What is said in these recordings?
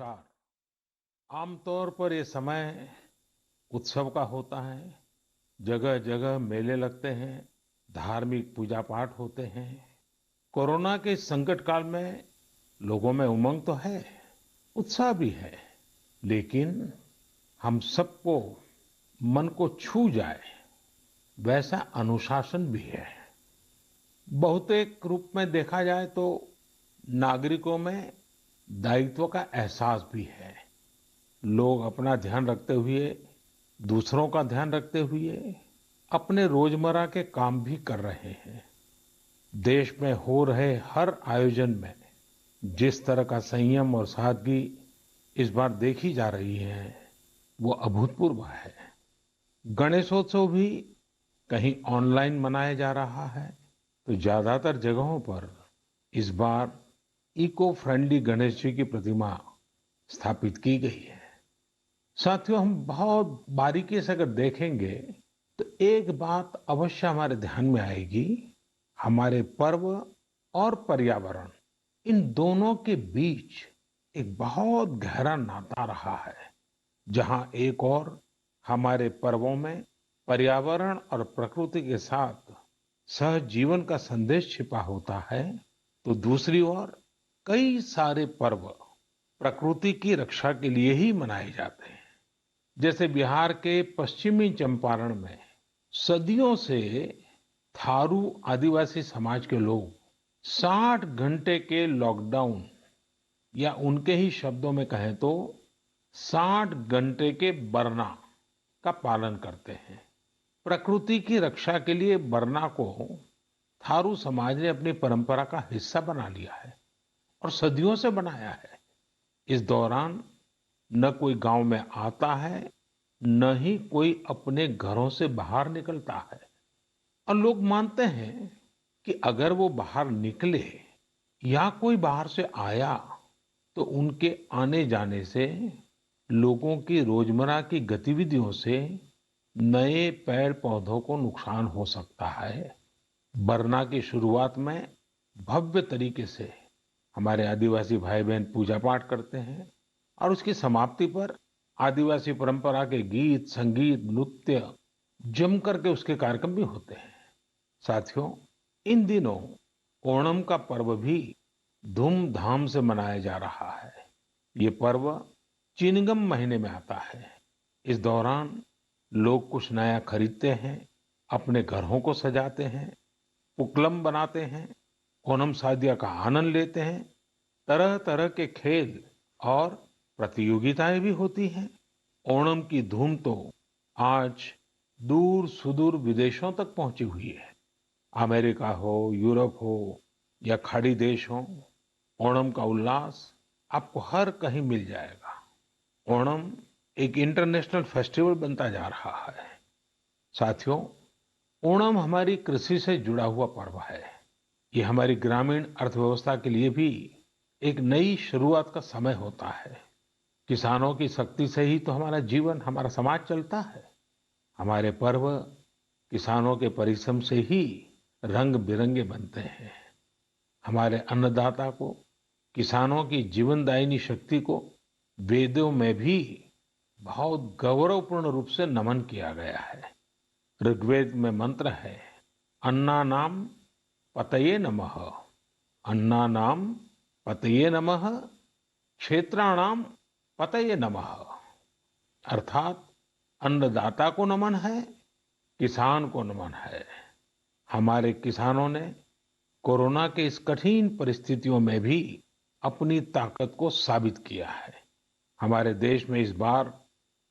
नमस्कार। आमतौर पर ये समय उत्सव का होता है। जगह जगह मेले लगते हैं, धार्मिक पूजा पाठ होते हैं। कोरोना के इस संकट काल में लोगों में उमंग तो है, उत्साह भी है, लेकिन हम सबको मन को छू जाए वैसा अनुशासन भी है। बहुतेक रूप में देखा जाए तो नागरिकों में दायित्व का एहसास भी है। लोग अपना ध्यान रखते हुए, दूसरों का ध्यान रखते हुए अपने रोजमर्रा के काम भी कर रहे हैं। देश में हो रहे हर आयोजन में जिस तरह का संयम और सादगी इस बार देखी जा रही है, वो अभूतपूर्व है। गणेशोत्सव भी कहीं ऑनलाइन मनाया जा रहा है, तो ज्यादातर जगहों पर इस बार इको फ्रेंडली गणेश जी की प्रतिमा स्थापित की गई है। साथियों, हम बहुत बारीकी से अगर देखेंगे तो एक बात अवश्य हमारे ध्यान में आएगी। हमारे पर्व और पर्यावरण, इन दोनों के बीच एक बहुत गहरा नाता रहा है। जहां एक और हमारे पर्वों में पर्यावरण और प्रकृति के साथ सहजीवन का संदेश छिपा होता है, तो दूसरी ओर कई सारे पर्व प्रकृति की रक्षा के लिए ही मनाए जाते हैं। जैसे बिहार के पश्चिमी चंपारण में सदियों से थारू आदिवासी समाज के लोग 60 घंटे के लॉकडाउन, या उनके ही शब्दों में कहें तो 60 घंटे के बरना का पालन करते हैं। प्रकृति की रक्षा के लिए बरना को थारू समाज ने अपनी परंपरा का हिस्सा बना लिया है और सदियों से बनाया है। इस दौरान न कोई गांव में आता है, न ही कोई अपने घरों से बाहर निकलता है। और लोग मानते हैं कि अगर वो बाहर निकले या कोई बाहर से आया, तो उनके आने जाने से लोगों की रोजमर्रा की गतिविधियों से नए पेड़ पौधों को नुकसान हो सकता है। बरना की शुरुआत में भव्य तरीके से हमारे आदिवासी भाई बहन पूजा पाठ करते हैं और उसकी समाप्ति पर आदिवासी परंपरा के गीत, संगीत, नृत्य जम करके उसके कार्यक्रम भी होते हैं। साथियों, इन दिनों ओणम का पर्व भी धूमधाम से मनाया जा रहा है। ये पर्व चिनगम महीने में आता है। इस दौरान लोग कुछ नया खरीदते हैं, अपने घरों को सजाते हैं, पुक्लम बनाते हैं, ओणम सादिया का आनंद लेते हैं। तरह तरह के खेल और प्रतियोगिताएं भी होती हैं। ओणम की धूम तो आज दूर सुदूर विदेशों तक पहुंची हुई है। अमेरिका हो, यूरोप हो या खाड़ी देश हो, ओणम का उल्लास आपको हर कहीं मिल जाएगा। ओणम एक इंटरनेशनल फेस्टिवल बनता जा रहा है। साथियों, ओणम हमारी कृषि से जुड़ा हुआ पर्व है। ये हमारी ग्रामीण अर्थव्यवस्था के लिए भी एक नई शुरुआत का समय होता है। किसानों की शक्ति से ही तो हमारा जीवन, हमारा समाज चलता है। हमारे पर्व किसानों के परिश्रम से ही रंग बिरंगे बनते हैं। हमारे अन्नदाता को, किसानों की जीवनदायिनी शक्ति को वेदों में भी बहुत गौरवपूर्ण रूप से नमन किया गया है। ऋग्वेद में मंत्र है, अन्ना नाम पतये नमः, अन्ना नाम पतये नमः, क्षेत्राणाम पतये नमः। अर्थात अन्नदाता को नमन है, किसान को नमन है। हमारे किसानों ने कोरोना के इस कठिन परिस्थितियों में भी अपनी ताकत को साबित किया है। हमारे देश में इस बार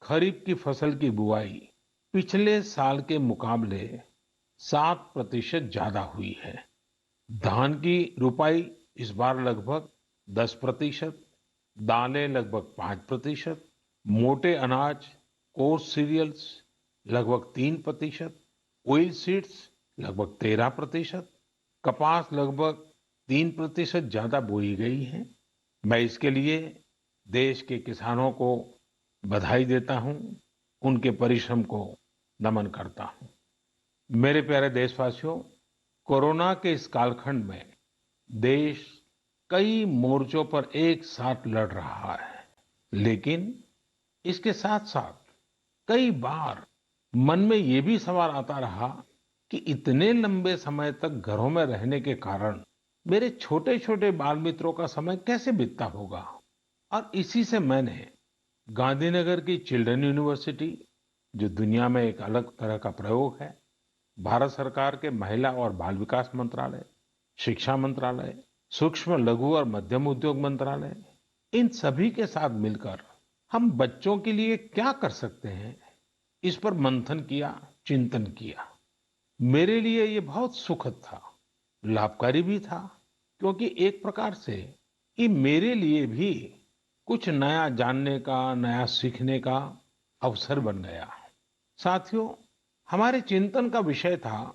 खरीफ की फसल की बुआई पिछले साल के मुकाबले 7% ज्यादा हुई है। धान की रुपाई इस बार लगभग 10%, दालें लगभग 5%, मोटे अनाज, कोर्स सीरियल्स लगभग 3%, ऑयल सीड्स लगभग 13%, कपास लगभग 3% ज्यादा बोई गई है। मैं इसके लिए देश के किसानों को बधाई देता हूं, उनके परिश्रम को नमन करता हूं। मेरे प्यारे देशवासियों, कोरोना के इस कालखंड में देश कई मोर्चों पर एक साथ लड़ रहा है। लेकिन इसके साथ साथ कई बार मन में ये भी सवाल आता रहा कि इतने लंबे समय तक घरों में रहने के कारण मेरे छोटे छोटे बाल मित्रों का समय कैसे बीतता होगा। और इसी से मैंने गांधीनगर की चिल्ड्रन यूनिवर्सिटी, जो दुनिया में एक अलग तरह का प्रयोग है, भारत सरकार के महिला और बाल विकास मंत्रालय, शिक्षा मंत्रालय, सूक्ष्म लघु और मध्यम उद्योग मंत्रालय, इन सभी के साथ मिलकर हम बच्चों के लिए क्या कर सकते हैं, इस पर मंथन किया, चिंतन किया। मेरे लिए ये बहुत सुखद था, लाभकारी भी था, क्योंकि एक प्रकार से ये मेरे लिए भी कुछ नया जानने का, नया सीखने का अवसर बन गया। साथियों, हमारे चिंतन का विषय था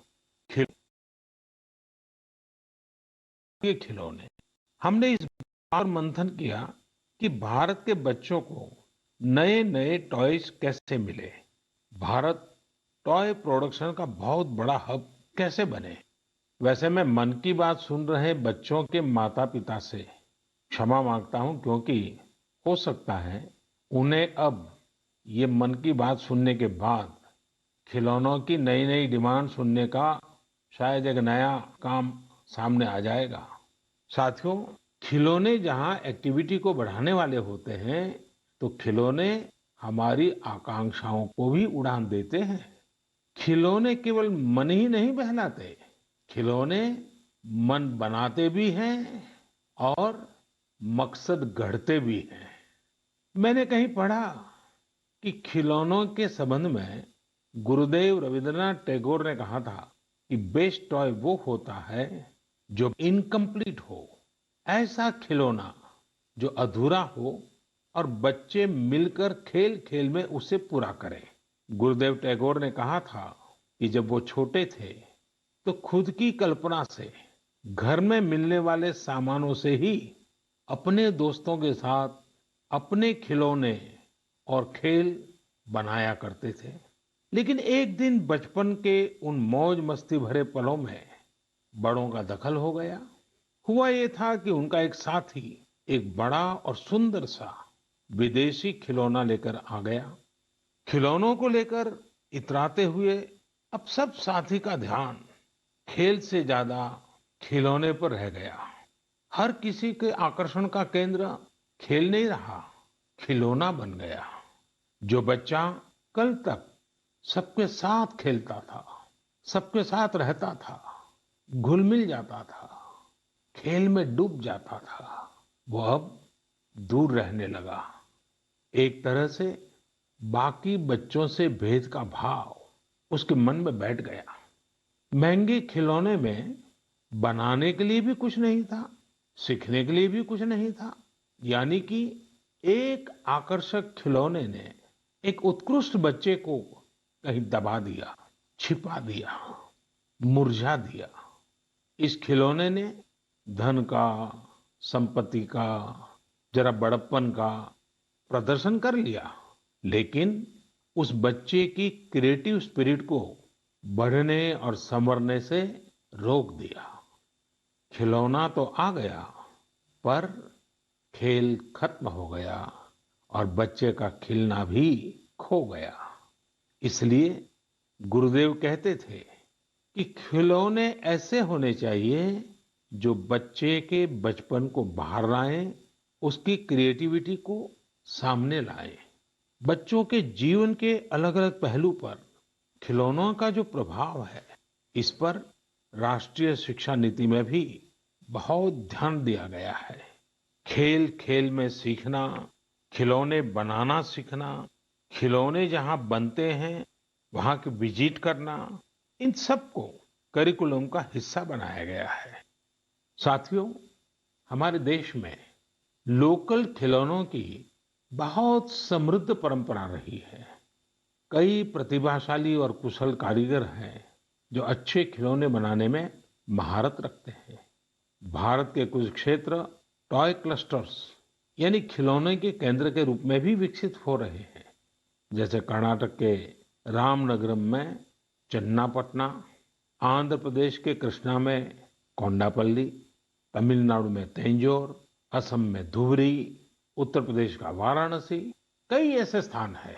ये खिलौने। हमने इस बार मंथन किया कि भारत के बच्चों को नए नए टॉयज कैसे मिले, भारत टॉय प्रोडक्शन का बहुत बड़ा हब कैसे बने। वैसे मैं मन की बात सुन रहे बच्चों के माता पिता से क्षमा मांगता हूं, क्योंकि हो सकता है उन्हें अब ये मन की बात सुनने के बाद खिलौनों की नई नई डिमांड सुनने का शायद एक नया काम सामने आ जाएगा। साथियों, खिलौने जहां एक्टिविटी को बढ़ाने वाले होते हैं, तो खिलौने हमारी आकांक्षाओं को भी उड़ान देते हैं। खिलौने केवल मन ही नहीं बहलाते, खिलौने मन बनाते भी हैं और मकसद गढ़ते भी हैं। मैंने कहीं पढ़ा कि खिलौनों के संबंध में गुरुदेव रविंद्रनाथ टैगोर ने कहा था कि बेस्ट टॉय वो होता है जो इनकम्प्लीट हो, ऐसा खिलौना जो अधूरा हो और बच्चे मिलकर खेल खेल में उसे पूरा करें। गुरुदेव टैगोर ने कहा था कि जब वो छोटे थे तो खुद की कल्पना से घर में मिलने वाले सामानों से ही अपने दोस्तों के साथ अपने खिलौने और खेल बनाया करते थे। लेकिन एक दिन बचपन के उन मौज मस्ती भरे पलों में बड़ों का दखल हो गया। हुआ ये था कि उनका एक साथी एक बड़ा और सुंदर सा विदेशी खिलौना लेकर आ गया। खिलौनों को लेकर इतराते हुए अब सब साथी का ध्यान खेल से ज्यादा खिलौने पर रह गया। हर किसी के आकर्षण का केंद्र खेल नहीं रहा, खिलौना बन गया। जो बच्चा कल तक सबके साथ खेलता था, सबके साथ रहता था, घुल मिल जाता था, खेल में डूब जाता था, वो अब दूर रहने लगा। एक तरह से बाकी बच्चों से भेद का भाव उसके मन में बैठ गया। महंगे खिलौने में बनाने के लिए भी कुछ नहीं था, सीखने के लिए भी कुछ नहीं था। यानी कि एक आकर्षक खिलौने ने एक उत्कृष्ट बच्चे को कहीं दबा दिया, छिपा दिया, मुरझा दिया। इस खिलौने ने धन का, संपत्ति का, जरा बड़प्पन का प्रदर्शन कर लिया, लेकिन उस बच्चे की क्रिएटिव स्पिरिट को बढ़ने और संवरने से रोक दिया। खिलौना तो आ गया, पर खेल खत्म हो गया और बच्चे का खिलना भी खो गया। इसलिए गुरुदेव कहते थे कि खिलौने ऐसे होने चाहिए जो बच्चे के बचपन को बाहर लाएं, उसकी क्रिएटिविटी को सामने लाएं। बच्चों के जीवन के अलग अलग पहलू पर खिलौनों का जो प्रभाव है, इस पर राष्ट्रीय शिक्षा नीति में भी बहुत ध्यान दिया गया है। खेल खेल में सीखना, खिलौने बनाना सीखना, खिलौने जहां बनते हैं वहां की विजिट करना, इन सबको करिकुलम का हिस्सा बनाया गया है। साथियों, हमारे देश में लोकल खिलौनों की बहुत समृद्ध परंपरा रही है। कई प्रतिभाशाली और कुशल कारीगर हैं जो अच्छे खिलौने बनाने में महारत रखते हैं। भारत के कुछ क्षेत्र टॉय क्लस्टर्स यानी खिलौने के केंद्र के रूप में भी विकसित हो रहे हैं। जैसे कर्नाटक के रामनगरम में चन्नापटना, आंध्र प्रदेश के कृष्णा में कोंडापल्ली, तमिलनाडु में तंजौर, असम में धुबरी, उत्तर प्रदेश का वाराणसी, कई ऐसे स्थान हैं,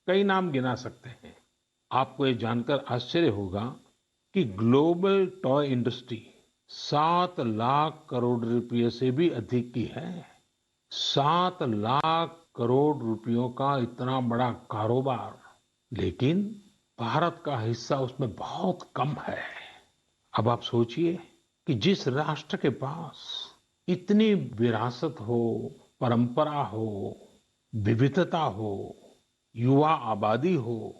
कई नाम गिना सकते हैं। आपको ये जानकर आश्चर्य होगा कि global toy industry 7 lakh crore रुपए से भी अधिक की है। 7 लाख करोड़ रुपयों का इतना बड़ा कारोबार, लेकिन भारत का हिस्सा उसमें बहुत कम है। अब आप सोचिए कि जिस राष्ट्र के पास इतनी विरासत हो, परंपरा हो, विविधता हो, युवा आबादी हो,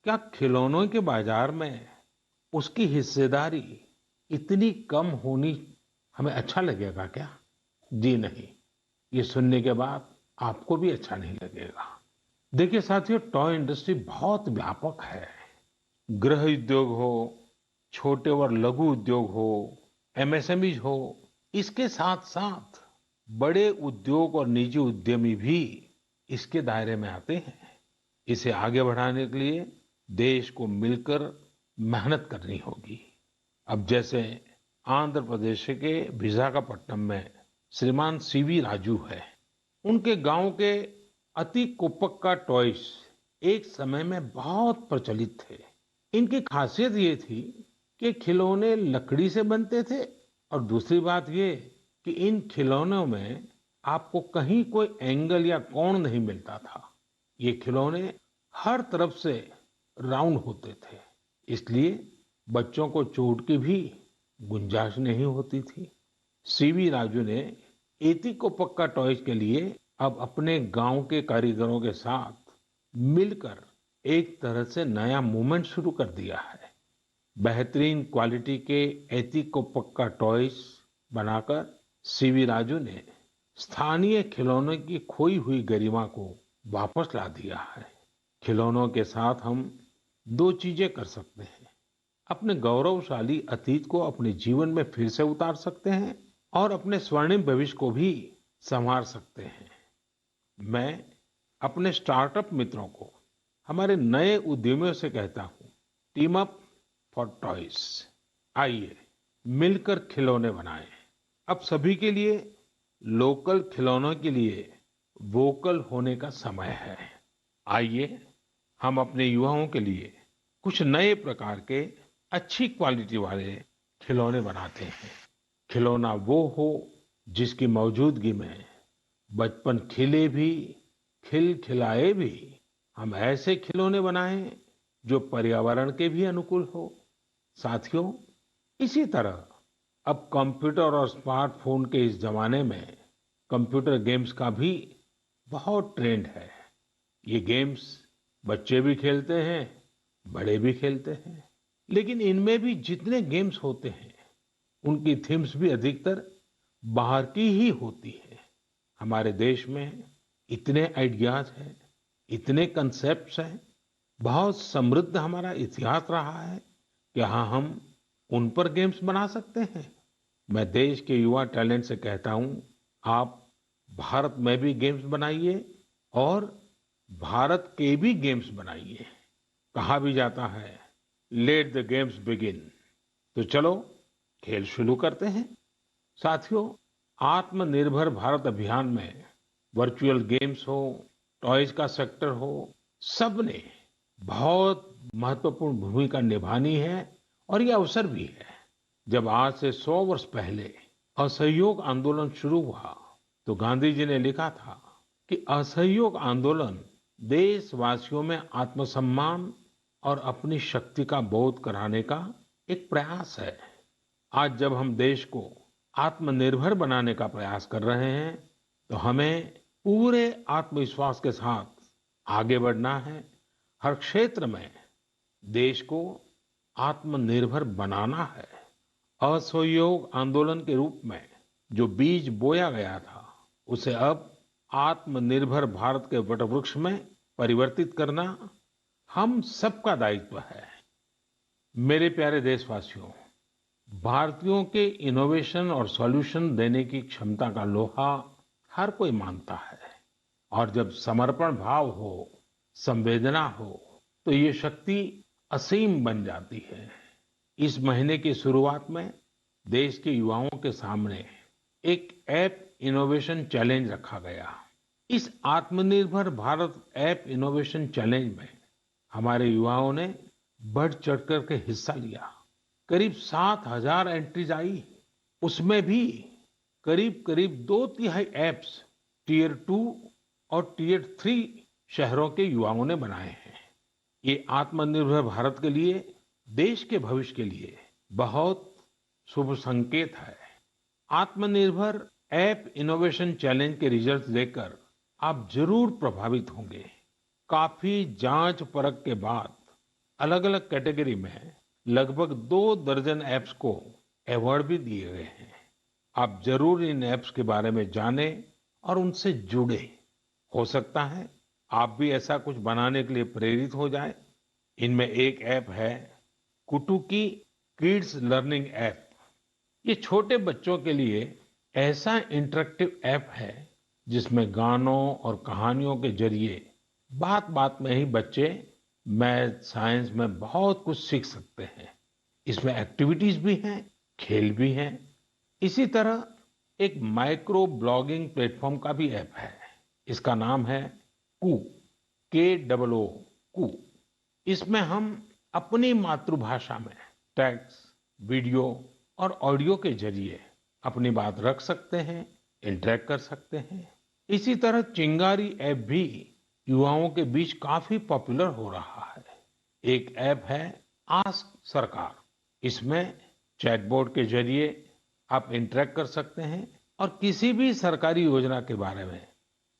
क्या खिलौनों के बाजार में उसकी हिस्सेदारी इतनी कम होनी हमें अच्छा लगेगा क्या? जी नहीं। ये सुनने के बाद आपको भी अच्छा नहीं लगेगा। देखिए साथियों, टॉय इंडस्ट्री बहुत व्यापक है। गृह उद्योग हो, छोटे और लघु उद्योग हो, एमएसएमईज हो, इसके साथ साथ बड़े उद्योग और निजी उद्यमी भी इसके दायरे में आते हैं। इसे आगे बढ़ाने के लिए देश को मिलकर मेहनत करनी होगी। अब जैसे आंध्र प्रदेश के विशाखापट्टनम में श्रीमान सीवी राजू है। उनके गांव के अति कोप्पका टॉयज एक समय में बहुत प्रचलित थे। इनकी खासियत ये थी कि खिलौने लकड़ी से बनते थे, और दूसरी बात ये कि इन खिलौनों में आपको कहीं कोई एंगल या कोण नहीं मिलता था। ये खिलौने हर तरफ से राउंड होते थे, इसलिए बच्चों को चोट की भी गुंजाइश नहीं होती थी। सीवी राजू ने एती को पक्का टॉयज के लिए अब अपने गांव के कारीगरों के साथ मिलकर एक तरह से नया मूवमेंट शुरू कर दिया है। बेहतरीन क्वालिटी के एती को पक्का टॉयज बनाकर सीवी राजू ने स्थानीय खिलौनों की खोई हुई गरिमा को वापस ला दिया है। खिलौनों के साथ हम दो चीजें कर सकते हैं। अपने गौरवशाली अतीत को अपने जीवन में फिर से उतार सकते हैं और अपने स्वर्णिम भविष्य को भी संवार सकते हैं। मैं अपने स्टार्टअप मित्रों को, हमारे नए उद्यमियों से कहता हूँ, टीम अप फॉर टॉयज। आइए मिलकर खिलौने बनाएं। अब सभी के लिए लोकल खिलौनों के लिए वोकल होने का समय है। आइए हम अपने युवाओं के लिए कुछ नए प्रकार के अच्छी क्वालिटी वाले खिलौने बनाते हैं। खिलौना वो हो जिसकी मौजूदगी में बचपन खिले भी, खिल खिलाए भी। हम ऐसे खिलौने बनाएं जो पर्यावरण के भी अनुकूल हो। साथियों, इसी तरह अब कंप्यूटर और स्मार्टफोन के इस जमाने में कंप्यूटर गेम्स का भी बहुत ट्रेंड है। ये गेम्स बच्चे भी खेलते हैं, बड़े भी खेलते हैं। लेकिन इनमें भी जितने गेम्स होते हैं, उनकी थीम्स भी अधिकतर बाहर की ही होती है। हमारे देश में इतने आइडियाज हैं, इतने कंसेप्ट्स हैं, बहुत समृद्ध हमारा इतिहास रहा है कि हाँ, हम उन पर गेम्स बना सकते हैं। मैं देश के युवा टैलेंट से कहता हूँ, आप भारत में भी गेम्स बनाइए और भारत के भी गेम्स बनाइए। कहा भी जाता है, लेट द गेम्स बिगिन। तो चलो खेल शुरू करते हैं। साथियों, आत्मनिर्भर भारत अभियान में वर्चुअल गेम्स हो, टॉयज का सेक्टर हो, सबने बहुत महत्वपूर्ण भूमिका निभानी है। और ये अवसर भी है। जब आज से 100 वर्ष पहले असहयोग आंदोलन शुरू हुआ, तो गांधी जी ने लिखा था कि असहयोग आंदोलन देशवासियों में आत्मसम्मान और अपनी शक्ति का बोध कराने का एक प्रयास है। आज जब हम देश को आत्मनिर्भर बनाने का प्रयास कर रहे हैं, तो हमें पूरे आत्मविश्वास के साथ आगे बढ़ना है। हर क्षेत्र में देश को आत्मनिर्भर बनाना है। असहयोग आंदोलन के रूप में जो बीज बोया गया था, उसे अब आत्मनिर्भर भारत के वटवृक्ष में परिवर्तित करना हम सबका दायित्व है। मेरे प्यारे देशवासियों, भारतीयों के इनोवेशन और सॉल्यूशन देने की क्षमता का लोहा हर कोई मानता है। और जब समर्पण भाव हो, संवेदना हो, तो ये शक्ति असीम बन जाती है। इस महीने की शुरुआत में देश के युवाओं के सामने एक ऐप इनोवेशन चैलेंज रखा गया। इस आत्मनिर्भर भारत ऐप इनोवेशन चैलेंज में हमारे युवाओं ने बढ़ चढ़ कर के हिस्सा लिया। करीब 7,000 एंट्रीज आई। उसमें भी करीब करीब दो तिहाई ऐप्स टियर 2 और टियर 3 शहरों के युवाओं ने बनाए हैं। ये आत्मनिर्भर भारत के लिए, देश के भविष्य के लिए बहुत शुभ संकेत है। आत्मनिर्भर ऐप इनोवेशन चैलेंज के रिजल्ट देखकर आप जरूर प्रभावित होंगे। काफी जांच परख के बाद अलग अलग कैटेगरी में लगभग 2 दर्जन ऐप्स को अवार्ड भी दिए गए हैं। आप जरूर इन ऐप्स के बारे में जानें और उनसे जुड़े। हो सकता है आप भी ऐसा कुछ बनाने के लिए प्रेरित हो जाए। इनमें एक ऐप है कुटुकी किड्स लर्निंग ऐप। ये छोटे बच्चों के लिए ऐसा इंटरेक्टिव ऐप है जिसमें गानों और कहानियों के जरिए बात बात में ही बच्चे मैथ साइंस में बहुत कुछ सीख सकते हैं। इसमें एक्टिविटीज भी हैं, खेल भी हैं। इसी तरह एक माइक्रो ब्लॉगिंग प्लेटफॉर्म का भी ऐप है। इसका नाम है कू, KOO कू। इसमें हम अपनी मातृभाषा में टेक्स्ट, वीडियो और ऑडियो के जरिए अपनी बात रख सकते हैं, इंटरेक्ट कर सकते हैं। इसी तरह चिंगारी ऐप भी युवाओं के बीच काफी पॉपुलर हो रहा है। एक ऐप है आस्क सरकार। इसमें चैटबॉट के जरिए आप इंटरेक्ट कर सकते हैं और किसी भी सरकारी योजना के बारे में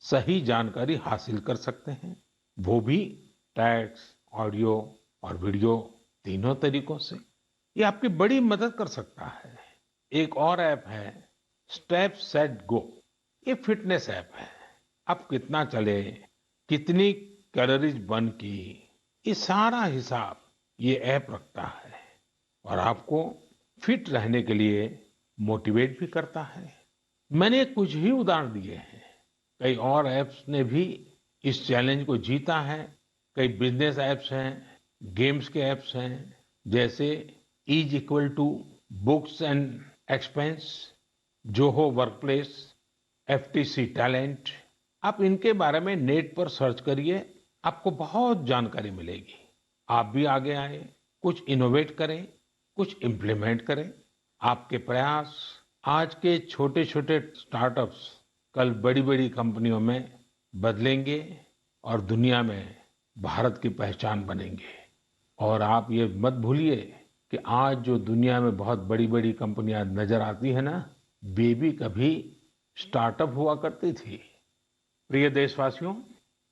सही जानकारी हासिल कर सकते हैं, वो भी टेक्स्ट, ऑडियो और वीडियो तीनों तरीकों से। ये आपकी बड़ी मदद कर सकता है। एक और ऐप है स्टेप सेट गो। ये फिटनेस ऐप है। आप कितना चले, कितनी कैलोरीज बर्न की, ये सारा हिसाब ये ऐप रखता है और आपको फिट रहने के लिए मोटिवेट भी करता है। मैंने कुछ ही उदाहरण दिए हैं। कई और ऐप्स ने भी इस चैलेंज को जीता है। कई बिजनेस ऐप्स हैं, गेम्स के ऐप्स हैं, जैसे is equal to books and expense, Zoho workplace, FTC talent. आप इनके बारे में नेट पर सर्च करिए, आपको बहुत जानकारी मिलेगी। आप भी आगे आए, कुछ इनोवेट करें, कुछ इम्प्लीमेंट करें। आपके प्रयास आज के छोटे छोटे स्टार्टअप्स कल बड़ी बड़ी कंपनियों में बदलेंगे और दुनिया में भारत की पहचान बनेंगे। और आप ये मत भूलिए कि आज जो दुनिया में बहुत बड़ी बड़ी कंपनियां नजर आती है ना, वे भी कभी स्टार्टअप हुआ करती थी। प्रिय देशवासियों,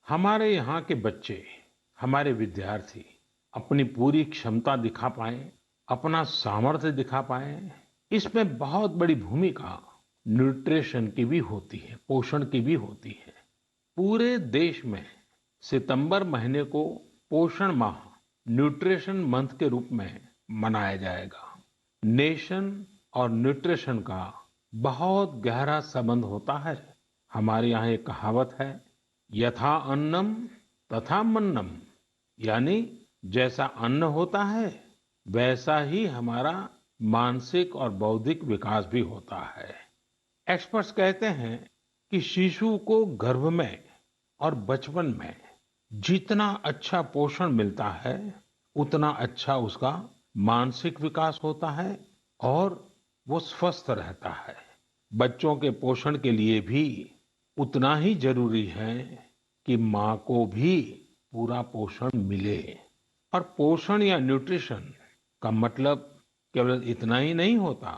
हमारे यहाँ के बच्चे, हमारे विद्यार्थी अपनी पूरी क्षमता दिखा पाए, अपना सामर्थ्य दिखा पाए, इसमें बहुत बड़ी भूमिका न्यूट्रिशन की भी होती है, पोषण की भी होती है। पूरे देश में सितंबर महीने को पोषण माह, न्यूट्रिशन मंथ के रूप में मनाया जाएगा। नेशन और न्यूट्रिशन का बहुत गहरा संबंध होता है। हमारे यहाँ एक कहावत है, यथा अन्नम तथा मन्नम, यानी जैसा अन्न होता है वैसा ही हमारा मानसिक और बौद्धिक विकास भी होता है। एक्सपर्ट्स कहते हैं कि शिशु को गर्भ में और बचपन में जितना अच्छा पोषण मिलता है उतना अच्छा उसका मानसिक विकास होता है और वो स्वस्थ रहता है। बच्चों के पोषण के लिए भी उतना ही जरूरी है कि माँ को भी पूरा पोषण मिले। और पोषण या न्यूट्रिशन का मतलब केवल इतना ही नहीं होता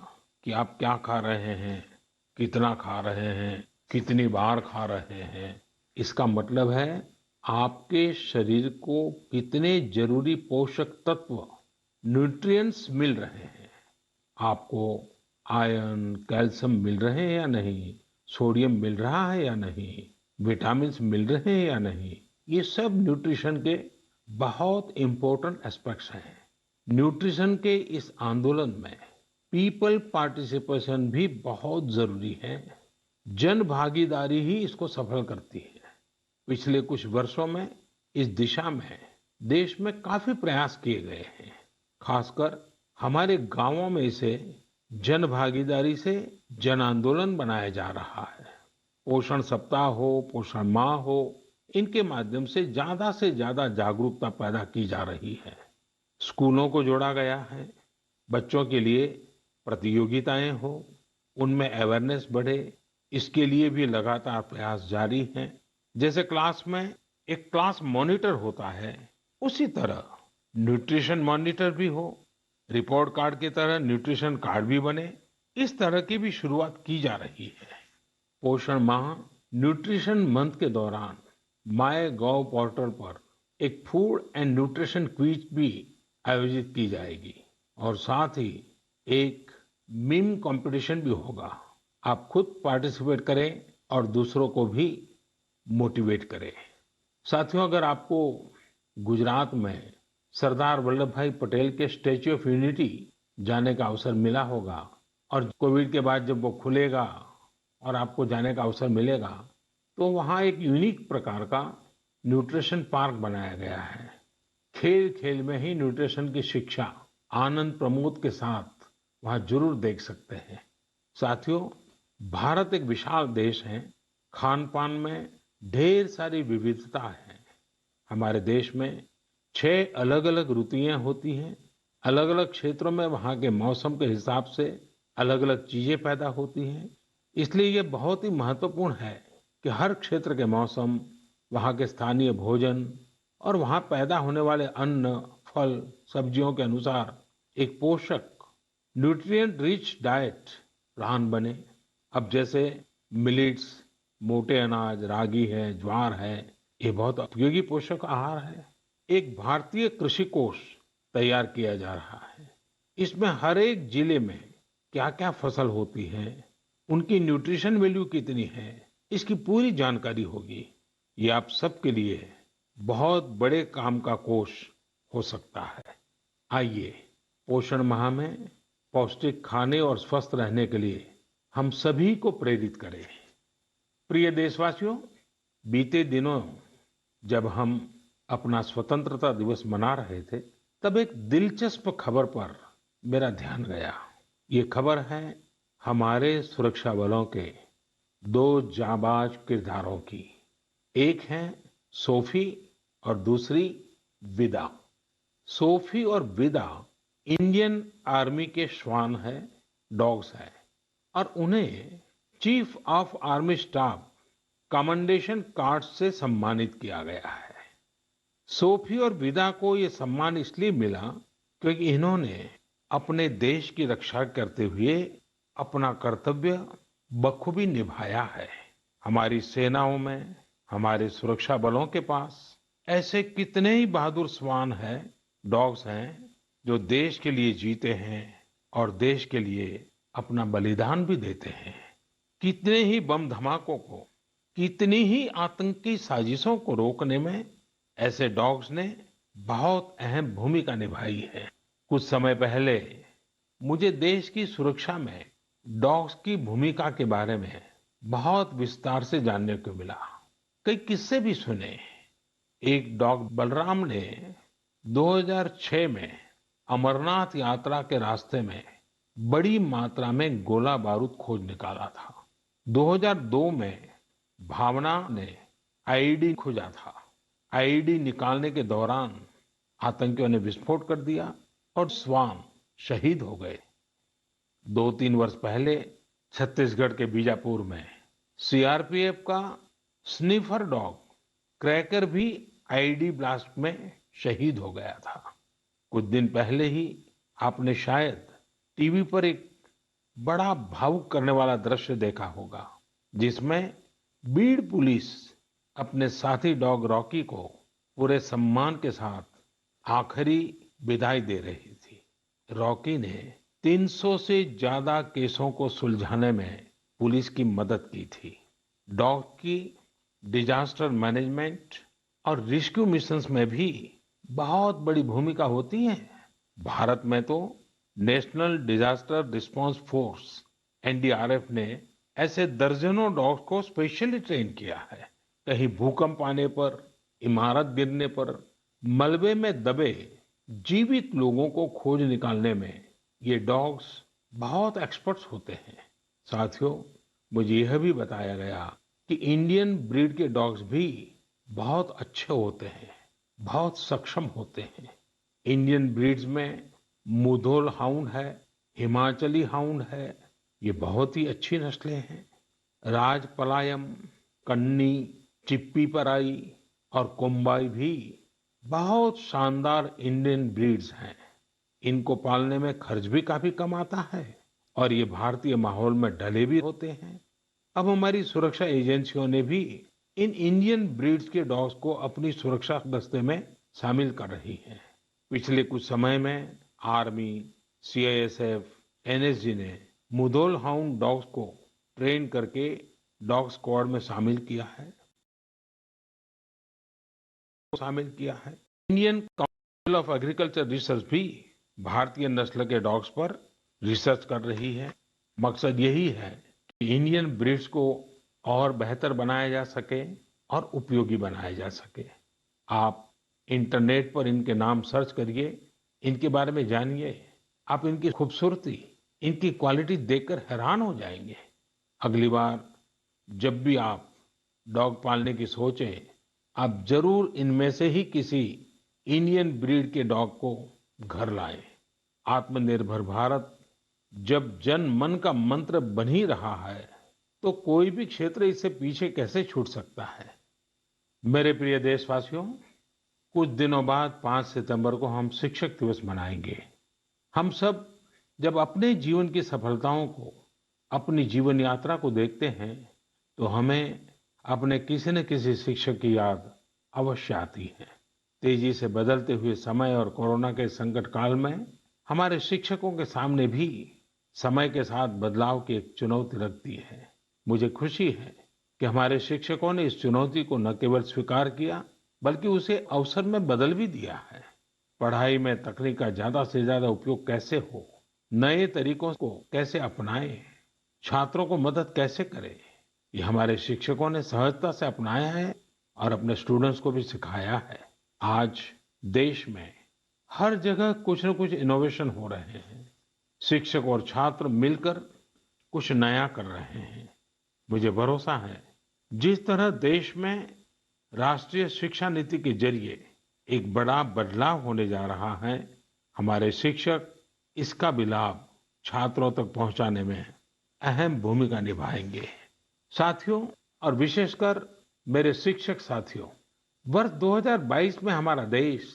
कि आप क्या खा रहे हैं, कितना खा रहे हैं, कितनी बार खा रहे हैं। इसका मतलब है आपके शरीर को कितने जरूरी पोषक तत्व, न्यूट्रिएंट्स मिल रहे हैं। आपको आयरन, कैल्शियम मिल रहे हैं या नहीं, सोडियम मिल रहा है या नहीं, विटामिन्स मिल रहे हैं या नहीं, ये सब न्यूट्रिशन के बहुत इंपॉर्टेंट एस्पेक्ट्स हैं। न्यूट्रिशन के इस आंदोलन में पीपल पार्टिसिपेशन भी बहुत जरूरी है। जन भागीदारी ही इसको सफल करती है। पिछले कुछ वर्षों में इस दिशा में देश में काफी प्रयास किए गए हैं। खासकर हमारे गांवों में इसे जन भागीदारी से जन आंदोलन बनाया जा रहा है। पोषण सप्ताह हो, पोषण माह हो, इनके माध्यम से ज्यादा जागरूकता पैदा की जा रही है। स्कूलों को जोड़ा गया है, बच्चों के लिए प्रतियोगिताएं हो, उनमें अवेयरनेस बढ़े, इसके लिए भी लगातार प्रयास जारी हैं। जैसे क्लास में एक क्लास मॉनिटर होता है, उसी तरह न्यूट्रिशन मॉनिटर भी हो, रिपोर्ट कार्ड की तरह न्यूट्रिशन कार्ड भी बने, इस तरह की भी शुरुआत की जा रही है। पोषण माह न्यूट्रिशन मंथ के दौरान माय गॉव पोर्टल पर एक फूड एंड न्यूट्रिशन क्विज भी आयोजित की जाएगी और साथ ही एक मीम कंपटीशन भी होगा। आप खुद पार्टिसिपेट करें और दूसरों को भी मोटिवेट करें। साथियों, अगर आपको गुजरात में सरदार वल्लभ भाई पटेल के स्टैच्यू ऑफ यूनिटी जाने का अवसर मिला होगा और कोविड के बाद जब वो खुलेगा और आपको जाने का अवसर मिलेगा, तो वहाँ एक यूनिक प्रकार का न्यूट्रिशन पार्क बनाया गया है। खेल खेल में ही न्यूट्रिशन की शिक्षा आनंद प्रमोद के साथ वहाँ जरूर देख सकते हैं। साथियों, भारत एक विशाल देश है। खान पान में ढेर सारी विविधता है। हमारे देश में 6 अलग अलग ऋतुएं होती हैं। अलग अलग क्षेत्रों में वहाँ के मौसम के हिसाब से अलग अलग चीजें पैदा होती हैं। इसलिए ये बहुत ही महत्वपूर्ण है कि हर क्षेत्र के मौसम, वहाँ के स्थानीय भोजन और वहाँ पैदा होने वाले अन्न, फल, सब्जियों के अनुसार एक पोषक न्यूट्रिएंट रिच डाइट प्लान बने। अब जैसे मिलेट्स, मोटे अनाज, रागी है, ज्वार है, ये बहुत उपयोगी पोषक आहार है। एक भारतीय कृषि कोष तैयार किया जा रहा है। इसमें हर एक जिले में क्या क्या फसल होती है, उनकी न्यूट्रिशन वैल्यू कितनी है, इसकी पूरी जानकारी होगी। ये आप सबके लिए बहुत बड़े काम का कोष हो सकता है। आइए, पोषण माह में पौष्टिक खाने और स्वस्थ रहने के लिए हम सभी को प्रेरित करें। प्रिय देशवासियों, बीते दिनों जब हम अपना स्वतंत्रता दिवस मना रहे थे, तब एक दिलचस्प खबर पर मेरा ध्यान गया। ये खबर है हमारे सुरक्षा बलों के 2 जाबाज किरदारों की। एक है सोफी और दूसरी विदा। सोफी और विदा इंडियन आर्मी के श्वान है, डॉग्स है, और उन्हें chief of army staff commendation card से सम्मानित किया गया है। सोफी और विदा को ये सम्मान इसलिए मिला क्योंकि इन्होंने अपने देश की रक्षा करते हुए अपना कर्तव्य बखूबी निभाया है। हमारी सेनाओं में, हमारे सुरक्षा बलों के पास ऐसे कितने ही बहादुर श्वान हैं, डॉग्स हैं, जो देश के लिए जीते हैं और देश के लिए अपना बलिदान भी देते हैं। कितने ही बम धमाकों को, कितनी ही आतंकी साजिशों को रोकने में ऐसे डॉग्स ने बहुत अहम भूमिका निभाई है। कुछ समय पहले मुझे देश की सुरक्षा में डॉग्स की भूमिका के बारे में बहुत विस्तार से जानने को मिला। कई किस्से भी सुने। एक डॉग बलराम ने 2006 में अमरनाथ यात्रा के रास्ते में बड़ी मात्रा में गोला बारूद खोज निकाला था। 2002 में भावना ने आईईडी खोजा था। आईईडी निकालने के दौरान आतंकियों ने विस्फोट कर दिया और श्वान शहीद हो गए। 2-3 वर्ष पहले छत्तीसगढ़ के बीजापुर में सीआरपीएफ का स्निफर डॉग क्रैकर भी आईईडी ब्लास्ट में शहीद हो गया था। कुछ दिन पहले ही आपने शायद टीवी पर एक बड़ा भावुक करने वाला दृश्य देखा होगा, जिसमें बीड़ पुलिस अपने साथी डॉग रॉकी को पूरे सम्मान के साथ आखिरी विदाई दे रही थी। रॉकी ने 300 से ज्यादा केसों को सुलझाने में पुलिस की मदद की थी। डॉग की डिजास्टर मैनेजमेंट और रेस्क्यू मिशंस में भी बहुत बड़ी भूमिका होती है। भारत में तो national disaster response force NDRF ने ऐसे दर्जनों डॉग्स को स्पेशली ट्रेन किया है। कहीं भूकंप आने पर, इमारत गिरने पर, मलबे में दबे जीवित लोगों को खोज निकालने में ये डॉग्स बहुत एक्सपर्ट्स होते हैं। साथियों, मुझे यह भी बताया गया कि इंडियन ब्रीड के डॉग्स भी बहुत अच्छे होते हैं, बहुत सक्षम होते हैं। इंडियन ब्रीड्स में मुधोल हाउंड है, हिमाचली हाउंड है, ये बहुत ही अच्छी नस्लें हैं। राजपलायम, कन्नी, चिप्पी पराई और कोम्बाई भी बहुत शानदार इंडियन ब्रीड्स हैं। इनको पालने में खर्च भी काफी कम आता है और ये भारतीय माहौल में ढले भी होते हैं। अब हमारी सुरक्षा एजेंसियों ने भी इन इंडियन ब्रीड्स के डॉग्स को अपनी सुरक्षा दस्ते में शामिल कर रही है। पिछले कुछ समय में आर्मी, सीआईएसएफ, एनएसजी ने मुधोल हाउंड डॉग्स को ट्रेन करके डॉग स्क्वाड में शामिल किया है। Indian council of agriculture research भी भारतीय नस्ल के डॉग्स पर रिसर्च कर रही है। मकसद यही है कि इंडियन ब्रीड्स को और बेहतर बनाया जा सके और उपयोगी बनाया जा सके। आप इंटरनेट पर इनके नाम सर्च करिए, इनके बारे में जानिए। आप इनकी खूबसूरती, इनकी क्वालिटी देखकर हैरान हो जाएंगे। अगली बार जब भी आप डॉग पालने की सोचें, आप जरूर इनमें से ही किसी इंडियन ब्रीड के डॉग को घर लाएं। आत्मनिर्भर भारत जब जन मन का मंत्र बन ही रहा है, तो कोई भी क्षेत्र इससे पीछे कैसे छूट सकता है। मेरे प्रिय देशवासियों, कुछ दिनों बाद 5 सितंबर को हम शिक्षक दिवस मनाएंगे। हम सब जब अपने जीवन की सफलताओं को, अपनी जीवन यात्रा को देखते हैं, तो हमें अपने किसी न किसी शिक्षक की याद अवश्य आती है। तेजी से बदलते हुए समय और कोरोना के संकट काल में हमारे शिक्षकों के सामने भी समय के साथ बदलाव की एक चुनौती रख दी है। मुझे खुशी है कि हमारे शिक्षकों ने इस चुनौती को न केवल स्वीकार किया, बल्कि उसे अवसर में बदल भी दिया है। पढ़ाई में तकनीक का ज्यादा से ज्यादा उपयोग कैसे हो, नए तरीकों को कैसे अपनाएं, छात्रों को मदद कैसे करें, ये हमारे शिक्षकों ने सहजता से अपनाया है और अपने स्टूडेंट्स को भी सिखाया है। आज देश में हर जगह कुछ न कुछ इनोवेशन हो रहे हैं। शिक्षक और छात्र मिलकर कुछ नया कर रहे हैं। मुझे भरोसा है, जिस तरह देश में राष्ट्रीय शिक्षा नीति के जरिए एक बड़ा बदलाव होने जा रहा है, हमारे शिक्षक इसका भी लाभ छात्रों तक पहुंचाने में अहम भूमिका निभाएंगे। साथियों, और विशेषकर मेरे शिक्षक साथियों, वर्ष 2022 में हमारा देश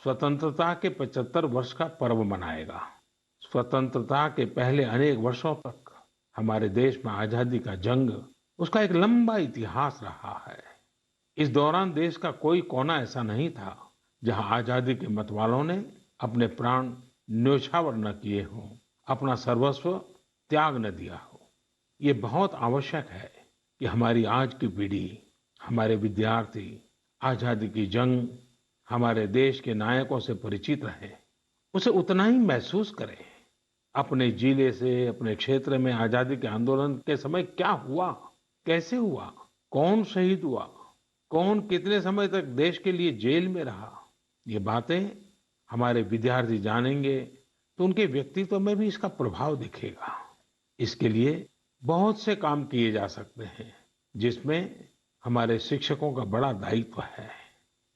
स्वतंत्रता के 75 वर्ष का पर्व मनाएगा। स्वतंत्रता के पहले अनेक वर्षों तक हमारे देश में आजादी का जंग, उसका एक लंबा इतिहास रहा है। इस दौरान देश का कोई कोना ऐसा नहीं था जहां आजादी के मतवालों ने अपने प्राण न्योछावर न किए हों, अपना सर्वस्व त्याग न दिया हो। ये बहुत आवश्यक है कि हमारी आज की पीढ़ी, हमारे विद्यार्थी आजादी की जंग, हमारे देश के नायकों से परिचित रहे, उसे उतना ही महसूस करें। अपने जिले से, अपने क्षेत्र में आजादी के आंदोलन के समय क्या हुआ, कैसे हुआ, कौन शहीद हुआ, कौन कितने समय तक देश के लिए जेल में रहा, ये बातें हमारे विद्यार्थी जानेंगे तो उनके व्यक्तित्व में भी इसका प्रभाव दिखेगा। इसके लिए बहुत से काम किए जा सकते हैं, जिसमें हमारे शिक्षकों का बड़ा दायित्व है।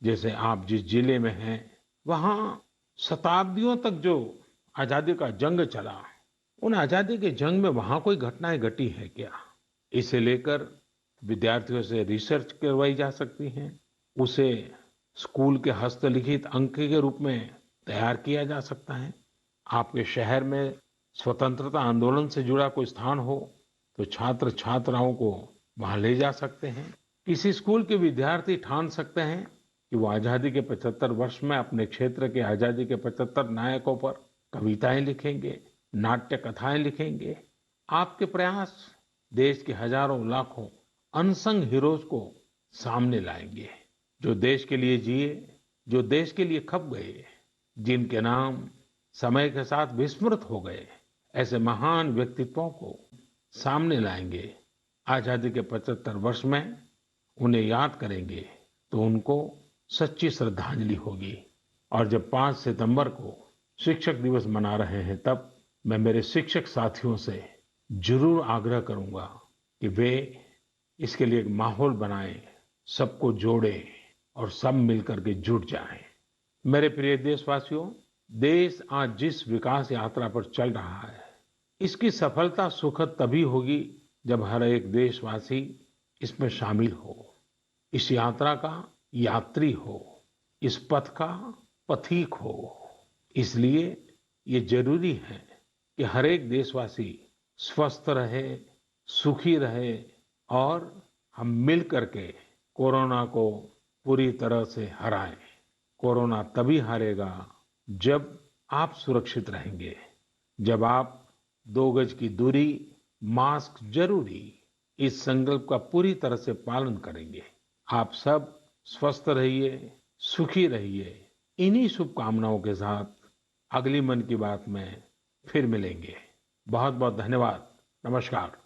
जैसे आप जिस जिले में हैं, वहाँ शताब्दियों तक जो आजादी का जंग चला, उन आजादी के जंग में वहाँ कोई घटनाएं घटी है क्या, इसे लेकर विद्यार्थियों से रिसर्च करवाई जा सकती है। उसे स्कूल के हस्तलिखित अंक के रूप में तैयार किया जा सकता है। आपके शहर में स्वतंत्रता आंदोलन से जुड़ा कोई स्थान हो, तो छात्र छात्राओं को वहां ले जा सकते हैं। किसी स्कूल के विद्यार्थी ठान सकते हैं कि वो आजादी के 75 वर्ष में अपने क्षेत्र के आजादी के 75 नायकों पर कविताएं लिखेंगे, नाट्य कथाएं लिखेंगे। आपके प्रयास देश के हजारों लाखों अनसंग हीरोज को सामने लाएंगे, जो देश के लिए जिए, जो देश के लिए खप गए, जिनके नाम समय के साथ विस्मृत हो गए। ऐसे महान व्यक्तित्वों को सामने लाएंगे। आजादी के 75 वर्ष में उन्हें याद करेंगे तो उनको सच्ची श्रद्धांजलि होगी। और जब 5 सितंबर को शिक्षक दिवस मना रहे हैं, तब मैं मेरे शिक्षक साथियों से जरूर आग्रह करूंगा कि वे इसके लिए एक माहौल बनाएं, सबको जोड़ें और सब मिलकर के जुट जाएं। मेरे प्रिय देशवासियों, देश आज जिस विकास यात्रा पर चल रहा है, इसकी सफलता सुखद तभी होगी जब हर एक देशवासी इसमें शामिल हो, इस यात्रा का यात्री हो, इस पथ का पथिक हो। इसलिए ये जरूरी है कि हर एक देशवासी स्वस्थ रहे, सुखी रहे और हम मिल करके कोरोना को पूरी तरह से हराएं। कोरोना तभी हारेगा जब आप सुरक्षित रहेंगे, जब आप 2 गज की दूरी, मास्क जरूरी, इस संकल्प का पूरी तरह से पालन करेंगे। आप सब स्वस्थ रहिए, सुखी रहिए। इन्हीं शुभकामनाओं के साथ अगली मन की बात में फिर मिलेंगे। बहुत बहुत धन्यवाद। नमस्कार।